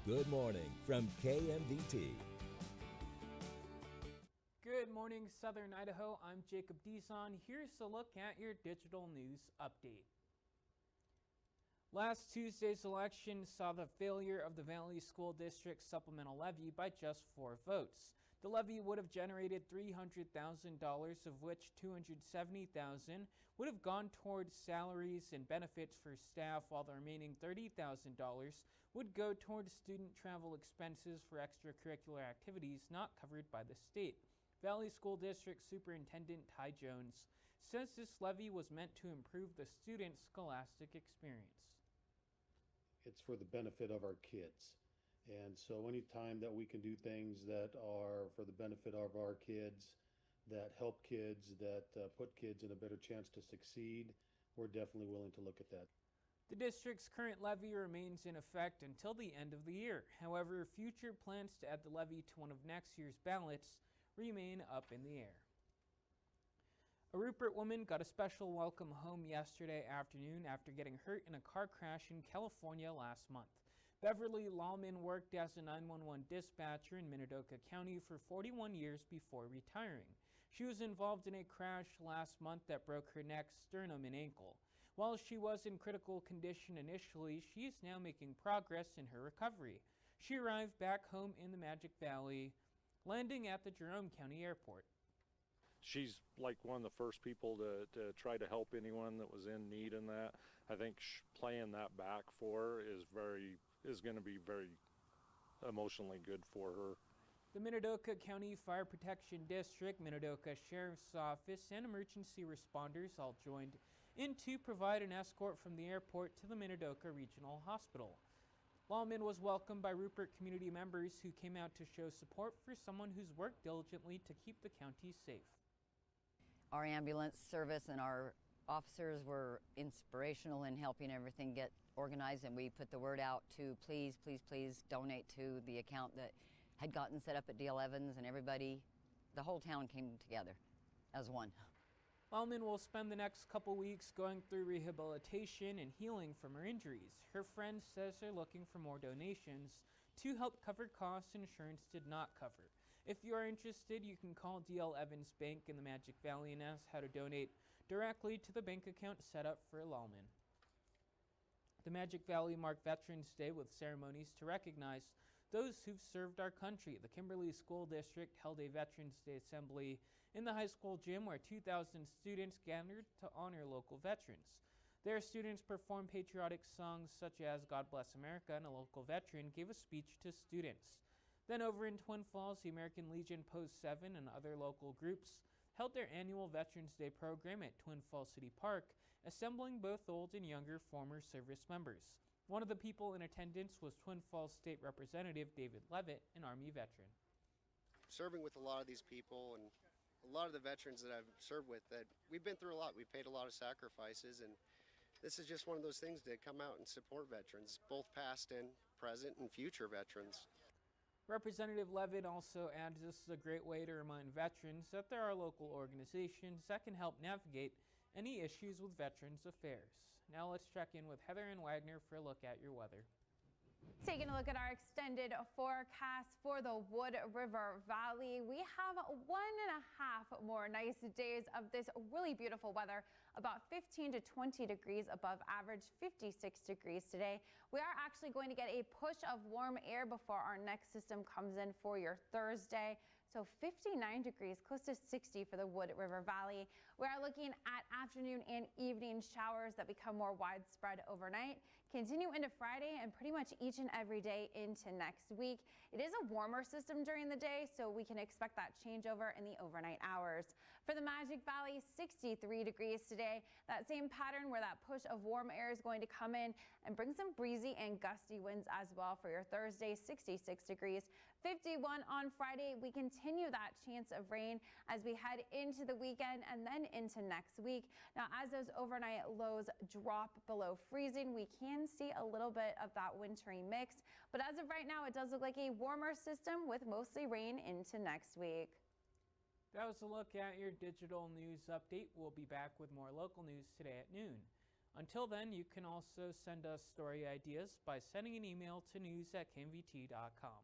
Good morning from KMVT. Good morning, Southern Idaho. I'm Jacob Dizon. Here's a look at your digital news update. Last Tuesday's election saw the failure of the Valley School District supplemental levy by just 4 votes. The levy would have generated $300,000, of which $270,000 would have gone towards salaries and benefits for staff, while the remaining $30,000 would go towards student travel expenses for extracurricular activities not covered by the state. Valley School District Superintendent Ty Jones says this levy was meant to improve the students' scholastic experience. It's for the benefit of our kids. And so anytime that we can do things that are for the benefit of our kids, that help kids, that put kids in a better chance to succeed, we're definitely willing to look at that. The district's current levy remains in effect until the end of the year. However, future plans to add the levy to one of next year's ballots remain up in the air. A Rupert woman got a special welcome home yesterday afternoon after getting hurt in a car crash in California last month. Beverly Lawman worked as a 911 dispatcher in Minidoka County for 41 years before retiring. She was involved in a crash last month that broke her neck, sternum, and ankle. While she was in critical condition initially, she is now making progress in her recovery. She arrived back home in the Magic Valley, landing at the Jerome County Airport. She's like one of the first people to try to help anyone that was in need in that. I think playing that back for her is going to be very emotionally good for her. The Minidoka County Fire Protection District, Minidoka Sheriff's Office, and emergency responders all joined in to provide an escort from the airport to the Minidoka Regional Hospital. Lawman was welcomed by Rupert community members who came out to show support for someone who's worked diligently to keep the county safe. Our ambulance service and our officers were inspirational in helping everything get organized, and we put the word out to please donate to the account that had gotten set up at D.L. Evans, and everybody, the whole town came together as one. Lawman will spend the next couple weeks going through rehabilitation and healing from her injuries. Her friend says they're looking for more donations to help cover costs insurance did not cover. If you are interested, you can call D.L. Evans Bank in the Magic Valley and ask how to donate directly to the bank account set up for Lawman. The Magic Valley marked Veterans Day with ceremonies to recognize those who've served our country. The Kimberly School District held a Veterans Day assembly in the high school gym where 2,000 students gathered to honor local veterans. Their students performed patriotic songs such as God Bless America, and a local veteran gave a speech to students. Then over in Twin Falls, the American Legion Post 7 and other local groups held their annual Veterans Day program at Twin Falls City Park, assembling both old and younger former service members. One of the people in attendance was Twin Falls State Representative David Levitt, an Army veteran. Serving with a lot of these people and a lot of the veterans that I've served with, that we've been through a lot. We've paid a lot of sacrifices, and this is just one of those things to come out and support veterans, both past and present and future veterans. Representative Levitt also adds this is a great way to remind veterans that there are local organizations that can help navigate any issues with Veterans Affairs. Now let's check in with Heather and Wagner for a look at your weather. Taking a look at our extended forecast for the Wood River Valley, we have 1.5 more nice days of this really beautiful weather, about 15 to 20 degrees above average, 56 degrees today. We are actually going to get a push of warm air before our next system comes in for your Thursday. So 59 degrees, close to 60 for the Wood River Valley. We are looking at afternoon and evening showers that become more widespread overnight, continue into Friday and pretty much each and every day into next week. It is a warmer system during the day, so we can expect that changeover in the overnight hours. For the Magic Valley, 63 degrees today. That same pattern where that push of warm air is going to come in and bring some breezy and gusty winds as well for your Thursday, 66 degrees. 51 on Friday. We continue that chance of rain as we head into the weekend and then into next week. Now, as those overnight lows drop below freezing, we can see a little bit of that wintry mix. But as of right now, it does look like a warmer system with mostly rain into next week. That was a look at your digital news update. We'll be back with more local news today at noon. Until then, you can also send us story ideas by sending an email to news@kmvt.com.